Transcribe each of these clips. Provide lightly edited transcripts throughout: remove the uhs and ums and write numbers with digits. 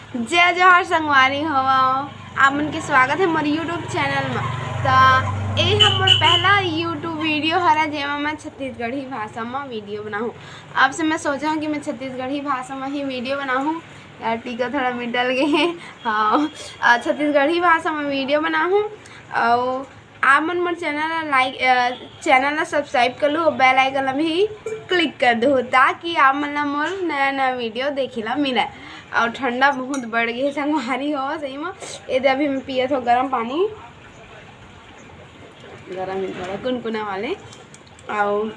जय जोहार संगवारी हो आप मन के स्वागत है मोर यूट्यूब चैनल में। तो ये हमर पहला यूट्यूब वीडियो हरा जेमा मैं छत्तीसगढ़ी भाषा में वीडियो बनाऊँ। अब से मैं सोचा हूँ कि मैं छत्तीसगढ़ी भाषा में ही वीडियो बनाऊँ। यार टीका थोड़ा मिटल गए। हाँ, छत्तीसगढ़ी भाषा में वीडियो बनाऊँ और आप मन मोर चैनल सब्सक्राइब कर लो, बेल आइकन भी क्लिक कर दो ताकि आप मन मोर नया नया वीडियो देखे ला मिले। और ठंडा बहुत बढ़ गई संगवारी हो सही में। ये अभी मैं पिए थो गर्म पानी, गर्म ही थोड़ा कुनकुना वाले। और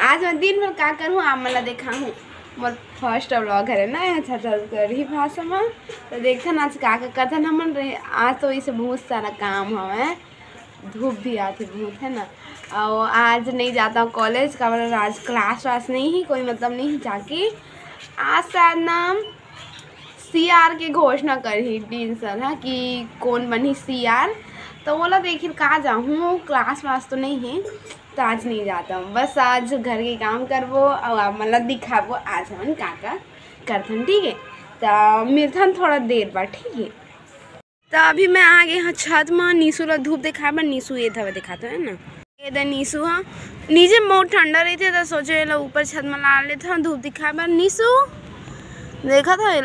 आज मैं दिन भर का करूँ आप मला देखा हूँ। मोर फर्स्ट व्लॉग है ना छत्तीसगढ़ी भाषा में, तो देखते ना आज का करते ना मन रहे। आज तो इसे बहुत सारा काम है, धूप भी आती बहुत है ना। और आज नहीं जाता हूँ कॉलेज का, मतलब आज क्लास वास नहीं ही, कोई मतलब नहीं जाके। आज शायद नाम CR की घोषणा करी प्रिंसिपल है कि कौन बनी CR, तो बोला देखिए कहाँ जाऊँ, क्लास वास तो नहीं है तो आज नहीं जाता हूँ। बस आज घर के काम करबो और आप मतलब दिखाबो आज हम का करथन, ठीक है। तो मिलथन थोड़ा देर बाद, ठीक है। तो अभी मैं आ गई हाँ छत में नीसू ला धूप दिखा पर। नीसू ये था दिखाते है ना, ये नीसू हाँ नीचे बहुत ठंडा रही थी तो सोचे ला ऊपर छत में ला लेते हाँ धूप दिखा पर। नीसू देखा था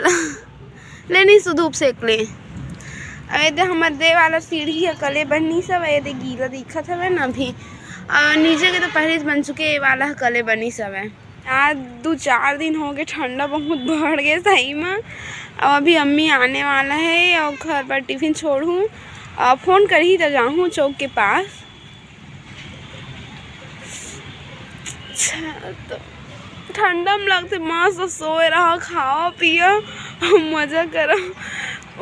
ले नीसू धूप सेक ले। अरे हमारे दे वाला सीढ़ी है कले बनी सब, ये गीला दिखा था ना अभी। नीचे के तो पहले बन चुके, ये वाला कले बनी सब है। आज 2-4 दिन हो गए, ठंडा बहुत बढ़ गया सही में। और अभी अम्मी आने वाला है और घर पर टिफिन छोड़ूँ, फ़ोन कर ही तो जाऊँ चौक के पास। तो ठंडा में लगते मस्त सोए रहा, खाओ पियो मज़ा करो,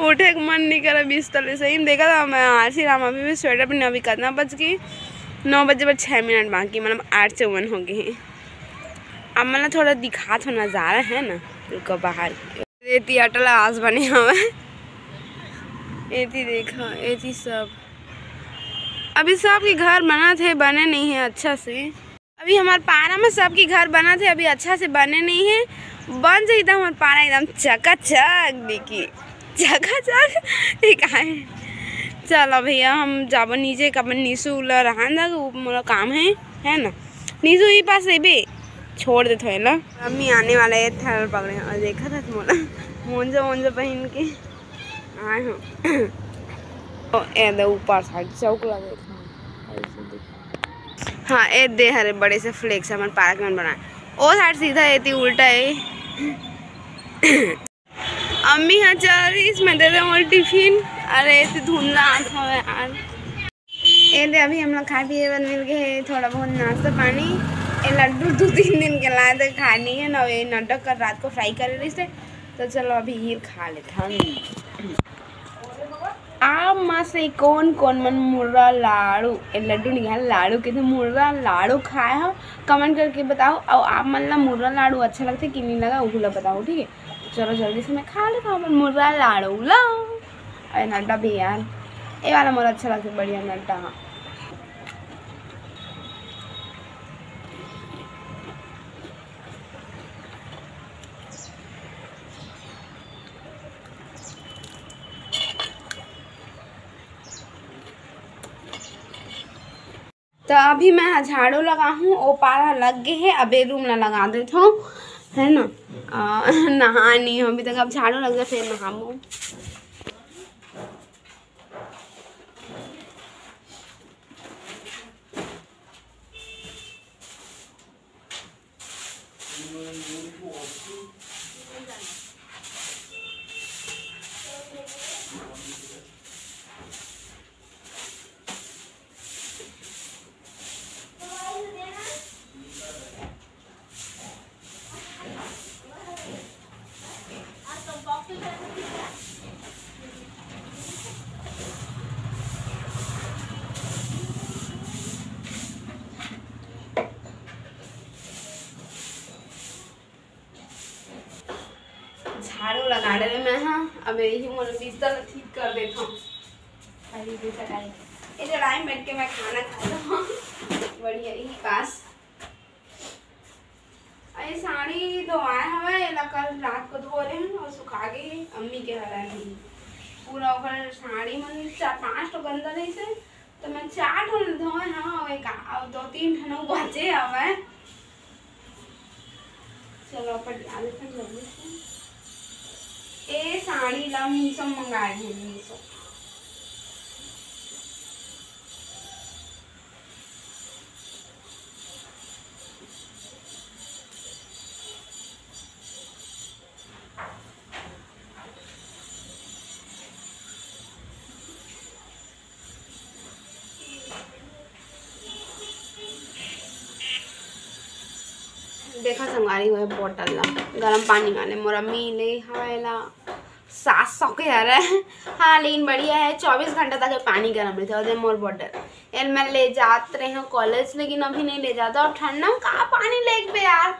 उठे का मन नहीं करा बिस्तर से ही। देखा था मैं आरसी राम अभी भी स्वेटर पहने। अभी कितना बज गई, 9 बजे पर 6 मिनट बाकी, मतलब 8:54 हो गए हैं। अब मतलब थोड़ा दिखा तो नज़ारा है ना रुको बाहर। रेती अटल आज बने हमें एती देखा एती सब। अभी सबके घर बना थे, बने नहीं है अच्छा से। अभी हमारे पारा में सबके घर बना थे, अभी अच्छा से बने नहीं है। बन जाए तो हमारे पारा एकदम चकाचक देखिए, चकाचक ठीक है। चलो भैया हम जाबो नीचे का, नीसू ला रहा मोला काम है ना। नीसू ही पास भी छोड़ देते है ना। अम्मी आने वाला है थर पकड़े और देखा था मोला मोंजा पहन के आए हो। ए ऊपर साइड चौक लगा देखा। हाँ ए दे हरे बड़े से फ्लेक्स हमारे पार्क में बनाए, ओ साइड सीधा एती उल्टा है। अम्मी हाँ चल रही इसमें दे दे और टिफिन। अरे ऐसे धुंधला आता है यार। ये दे अभी हम लोग खा पिए बन मिल गए, थोड़ा बहुत नाश्ता पानी। ये लड्डू 2-3 दिन के लाए थे, खानी है ना। ये नाटक कर रात को फ्राई कर रही थे, तो चलो अभी ये खा लेते हम। आप माँ से कौन मन मुर्रा लाड़ू लड्डू निकाल लाड़ू के तो मुर्रा लाड़ू खाए हो कमेंट करके बताओ। और आप मन ला मुर्रा लाड़ू अच्छा लगता है कि नहीं लगा वो बताओ, ठीक है। चलो जल्दी से मैं खा लेता हूँ मुर्रा लाड़ू लो। अरे नड्डा भी यार, ये वाला मुझे अच्छा लगता है, बढ़िया नड्डा। हाँ तो अभी मैं झाड़ू लगा हूँ, ओ पारा लग गए है। अब रूम ना लगा देता हूँ है ना। नहानी हो अभी तक, अब झाड़ू लग गया फिर नहाऊँ। झाड़ू लगा रहे मैं। हाँ अब यही मुझे बिस्तर ठीक कर देता हूँ। टाइम बैठ के मैं खाना खाता हूँ बढ़िया यही पास। ये साड़ी धोआए हवा कल रात को धो रहे हैं और सुखा गई। अम्मी के हरा थी पूरा ओकर साड़ी मन 4-5 ठो गंदा नहीं से तो मैं 4 ठो धोए हाँ एक और 2-3 ठो बचे हवे चलो पर आले तक जल्दी से ए साड़ी ला मीशो मंगाए हैं मीशो देखा संगारी हुए बोतल ला गरम पानी वाले मोर अम्मी ले हवेला 700 के हरा हाँ लेकिन बढ़िया है 24 घंटा तक पानी गर्म रहता है मोर बोतल एल मैं ले जाते रहे हूँ कॉलेज लेकिन अभी नहीं ले जाता और ठंडा में कहाँ पानी लेग बे यार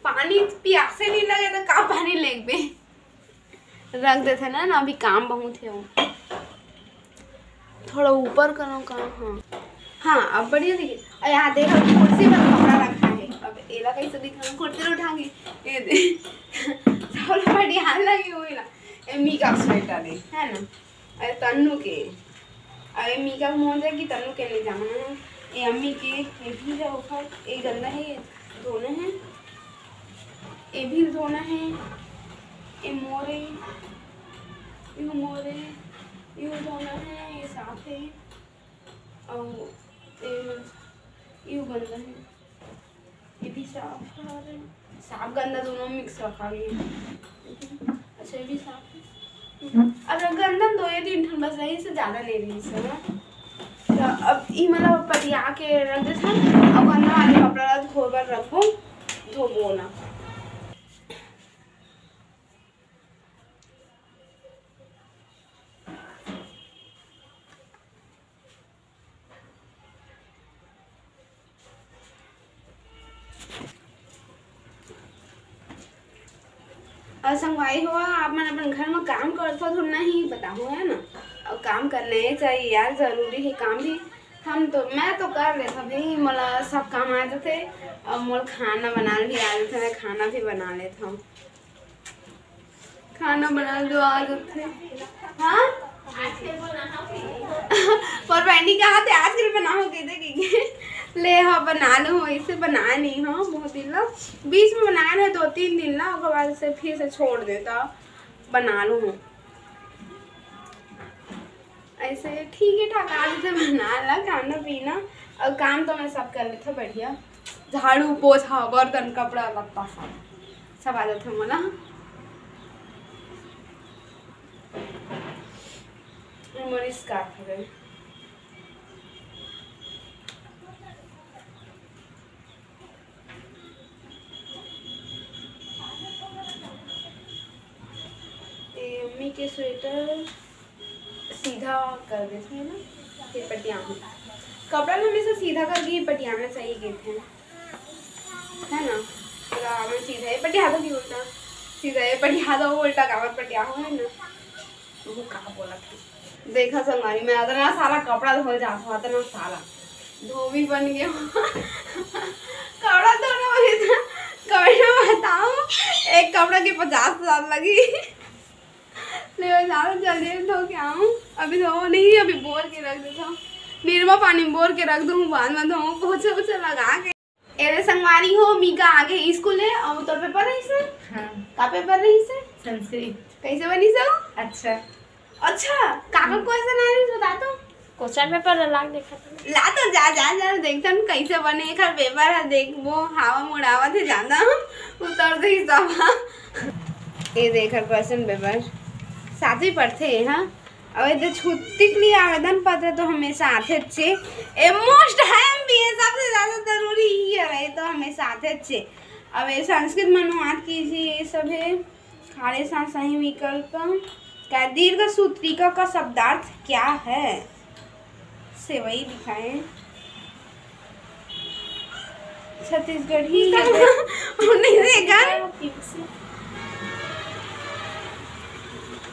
पानी प्यासे नहीं लगे तो कहाँ पानी लेग बे रख देते ना अभी काम बहुत है थोड़ा ऊपर करो कहाँ हाँ अब बढ़िया देखिए यहाँ देखो कुर्सी पर कपड़ा रखा है अब एला कैसे दिखा कुर्सी उठाएंगे ये दे सब बढ़िया लगी हुई ना एमी का स्वेटर है ना अरे तन्नू के अरे मी का मोन जाएगी तन्नू के नहीं जाना है ये अम्मी के ये भी है ऊपर ये गंदा है ये धोना है ये भी धोना है ये मोरे ये धोना है ये साफ है और ये गंदा है ये भी साफ है साफ गंदा दोनों मिक्स रखा गया अच्छा ये भी साफ है अब गंदा 2-3 ठंड बस रही से ज़्यादा नहीं रही से तो अब ये मतलब पटिया के रख दे अब गंदा वाले कपड़ा धो कर रखो धोबो ना संगवाई हुआ आप मन अपन घर में काम करता तो नहीं पता हो है ना और काम करने ही चाहिए यार जरूरी है काम भी हम तो मैं तो कर लेता भी मला सब काम आ जाते और मोल खाना बनाना भी आ जाते मैं खाना भी बना लेता हूँ खाना बना जो आ जाते हाँ पर बहनी कहा थे आज के बनाओ कहते ले हाँ बना लो इसे बनाया नहीं हाँ बहुत दिन ला बीच में बनाया ना 2-3 दिन ला उसके बाद से फिर से छोड़ देता बना लो हूँ ऐसे ठीक है ठाक आज से बना ला खाना पीना और काम तो मैं सब कर लेता बढ़िया झाड़ू पोछा बर्तन कपड़ा लत्ता सब आ जाते मोला मोरी स्कार्फ है मम्मी के स्वेटर सीधा कर देते हैं ना फिर पटियाला कपड़ा ना हमेशा सीधा करके पटियाला चाहिए कहते हैं है ना पूरा हमें सीधा है पटियाला भी उल्टा सीधा है पटियाला उल्टा कावर पटियाला है ना वो कहाँ बोला था देखा संगारी मैं इतना सारा कपड़ा धो जाता हूँ इतना सारा धोबी बन गया कपड़ा धोने वाली था कपड़ा बताओ एक कपड़ा की 50,000 लगी ले ज़्यादा जल्दी धो के आऊँ अभी धो नहीं अभी बोर के रख देता हूँ निर्मा पानी में बोर के रख दूँ बाद में धो पोछा वोछा लगा के एरे संगवारी हो मीका आगे स्कूल है और तो पेपर रही से हाँ का पेपर रही से संस्कृत कैसे बनी सो अच्छा काका क्वेश्चन आ रही बता तो क्वेश्चन पेपर ला देखा ला तो जा देखता हूँ कैसे बने एक पेपर है देख वो हवा मुड़ावा थे ज्यादा उतर दे सब ये देखा क्वेश्चन पेपर साथ ही पढ़ते हैं हाँ और यदि छुट्टी के लिए आवेदन पत्र तो हमेशा आते अच्छे मोस्ट अहम भी है सबसे ज़्यादा जरूरी ही है तो हमेशा आते अच्छे अब ये संस्कृत में अनुवाद कीजिए ये सब है खारे साथ सही विकल्प का दीर्घ सूत्रिका का शब्दार्थ क्या है से वही दिखाए छत्तीसगढ़ी नहीं देगा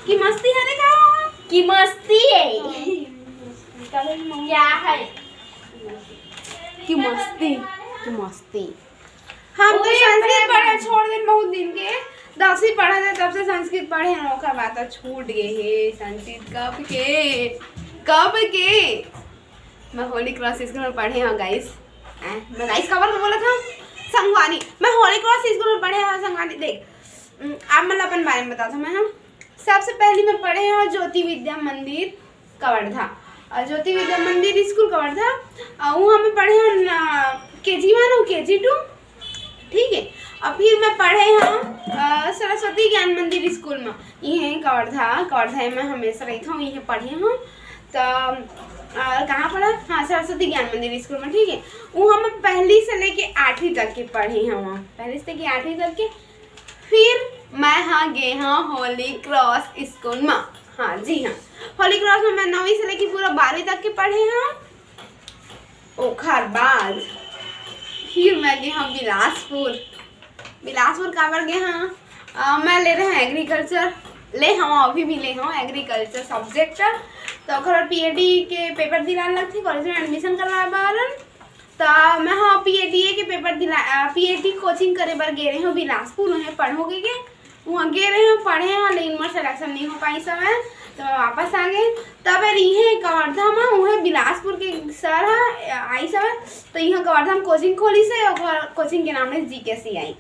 की मस्ती है ना की मस्ती है क्या है की मस्ती हम तो संस्कृत पढ़े छोड़ दिन बहुत दिन के 10वीं पढ़े थे तब से संस्कृत पढ़े हैं, ओकर बात छूट गए है संस्कृत कब के मैं होली क्रॉस स्कूल में पढ़े हूँ गाइस। मैं गाइस कवर में बोला था संगवानी, मैं होली क्रॉस स्कूल में पढ़े हूँ संगवानी। देख आप मतलब अपन बारे में बताता हूँ मैं। हम सबसे पहले मैं पढ़े हैं ज्योति विद्या मंदिर कवर्धा, ज्योति विद्या मंदिर स्कूल कवर्धा। वहाँ में पढ़े हैं KG1 और KG2, ठीक है। और फिर मैं पढ़े हैं सरस्वती ज्ञान मंदिर स्कूल में, ये कवर्धा में हमेशा रही था, यहीं पढ़ी हूँ। तो कहाँ पढ़ा? हाँ सरस्वती ज्ञान मंदिर स्कूल में, ठीक है। वहाँ मैं पहली से लेके 8वीं तक के पढ़ी हूँ, वहाँ पहली से लेके 8वीं तक के। फिर मैं हाँ गए हाँ होली क्रॉस स्कूल में, हाँ जी हाँ होली क्रॉस में मैं 9वीं से लेके पूरा 12वीं तक के पढ़े हैं। ओखर बाद फिर मैं गए हाँ बिलासपुर काबर गए हाँ। मैं ले रहे हैं एग्रीकल्चर, अभी भी ले हूँ एग्रीकल्चर सब्जेक्ट। तो PAT के पेपर दिलाने लग थे, कॉलेज में एडमिशन करवाए बारन। तो मैं हाँ PATA के पेपर PAT कोचिंग करे बार गे रहे हूँ बिलासपुर, उन्हें पढ़ोगे के वहाँ गे रहे हूँ पढ़े हैं, लेकिन मोर सिलेक्शन नहीं हो पाई समय, तो मैं वापस आ गए। तब ये कवर्धा में वह बिलासपुर के सर आई सब, तो यहाँ कवर्धा में कोचिंग खोली से, और कोचिंग के नाम है GKCI।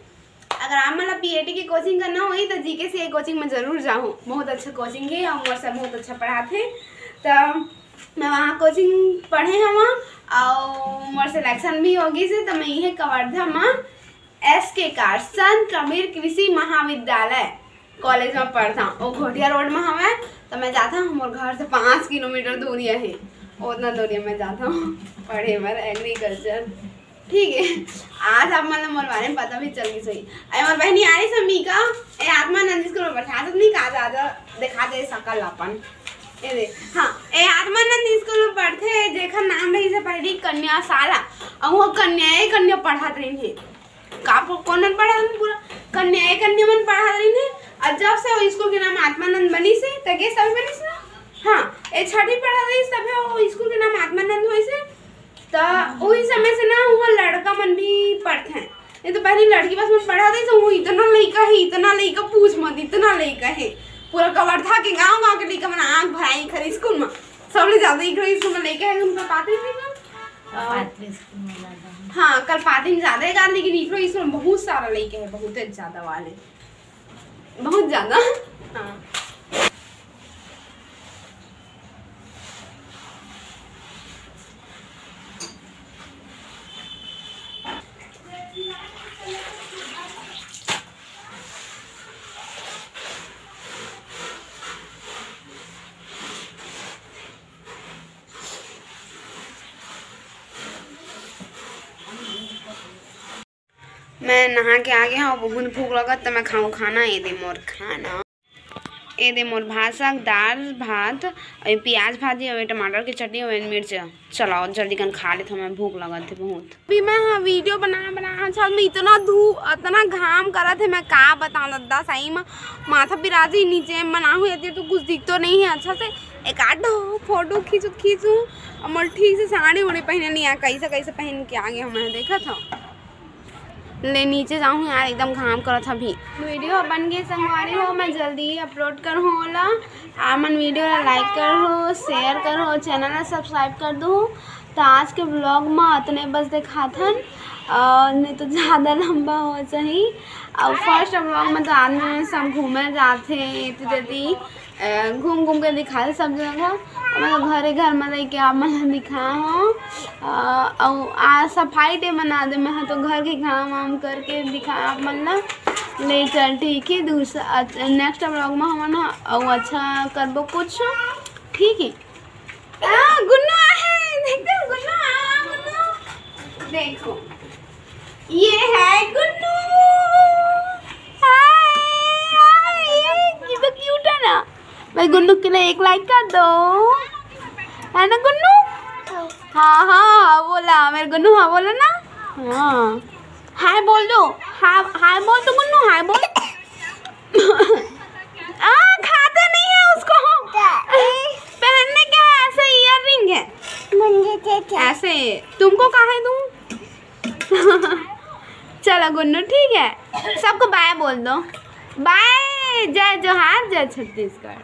अगर आप मतलब PAT की कोचिंग करना हुई तो GKCI कोचिंग में ज़रूर जाऊँ, बहुत अच्छा कोचिंग है और मोर सब बहुत अच्छा पढ़ाते। तो मैं वहाँ कोचिंग पढ़े हैं वहाँ और मोर सिलेक्शन भी होगी से, तो मैं ये कवर्धा में SK कार संत कबीर कृषि महाविद्यालय कॉलेज में पढ़ता हूँ, वो घोटिया रोड में हमें। तो मैं जाता हूँ, मोर घर से 5 किलोमीटर दूरी है, उतना दूरी में जाता हूँ पढ़े बार एग्रीकल्चर, ठीक है। आज आप मतलब मोर बारे में पता भी चल गई सही। मोर बहनी आ रही समी का आत्मानंद स्कूल में बैठा तो नहीं कहा ज़्यादा दिखा दे सकल अपन हाँ आत्मानंद स्कूल में पढ़ते, जेखर नाम रही से पहली कन्याशाला, और वो कन्या पढ़ाते रही है। कौन पढ़ा पूरा कन्या मन पढ़ा रही है। और जब से वो स्कूल के नाम आत्मानंद बनी से तगे सब बनी से हाँ ये 6वीं पढ़ा रही सब है, वो स्कूल के नाम आत्मानंद हुई से। तो वही समय से ना वहाँ लड़का मन भी पढ़ते हैं, ये तो पहले लड़की बस में पढ़ा रही, तो वो इतना लड़का पूछ मत, इतना लड़का है पूरा कवर्धा के गाँव के लड़का मन आँख भराई खरी स्कूल में, सबसे ज़्यादा ही स्कूल में लड़का है। उनका पात्री हाँ कल पाती में ज़्यादा है, लेकिन इकरो स्कूल में बहुत सारा लड़के हैं, बहुत ज़्यादा वाले, बहुत ज़्यादा। हाँ मैं नहा के आ गया हूँ, बहुत भूख लगा तो मैं खाऊँ खाना। ये दे मोर भात साग दाल भात और प्याज भाजी और टमाटर की चटनी और मिर्च। चलाओ जल्दी कन खा लेते, हमें भूख लगा थे बहुत। अभी मैं हाँ वीडियो बना अच्छा में इतना इतना घाम करा थे, मैं का बता लद्दा सही में माथा पिराजी नीचे बना हुई तो कुछ दिख तो नहीं है अच्छा से। एक आध फोटो खींचूँ और मोर ठीक से साड़ी उड़ी पहने नहीं आ, कैसे पहन के आगे हमें देखा था। ले नीचे जाऊँ यार, एकदम घाम करा था। भी वीडियो बन गई संगवारी हो, मैं जल्दी अपलोड कर होला। आप मन वीडियो लाइक करो, शेयर करो, चैनल सब्सक्राइब कर दो। तो आज के ब्लॉग में इतने बस दिखा था, नहीं तो ज़्यादा लंबा हो चाहिए। और फर्स्ट ब्लॉग में तो आदमी सब घूमे जाते घूम के दिखा सब जगह, मतलब घर में रह के आप मन दिखा हो। और सफाई डे मना दे मैं तो घर के काम वाम करके दिखा आप मन ले चल, ठीक है। दूसरा नेक्स्ट ब्लॉग में हम और अच्छा करबो कुछ, ठीक है। गुन्नू है, देखते हो गुन्नू, देखो ये है गुन्नू, ये तो क्यूट है ना। भाई गुन्नू के लिए एक लाइक कर दो, है ना गुन्नू? हाँ बोला मेरे गुन्नू, हाँ बोला ना। हाँ हाय बोल दो, हाय बोल दो गुन्नू, हाय बोल। खाते नहीं है उसको, पहनने क्या है, ऐसे ईयररिंग है ऐसे। तुमको कहाँ है तुम? चलो गुन्नू ठीक है, सबको बाय बोल दो। बाय। जय जोहार, जय छत्तीसगढ़।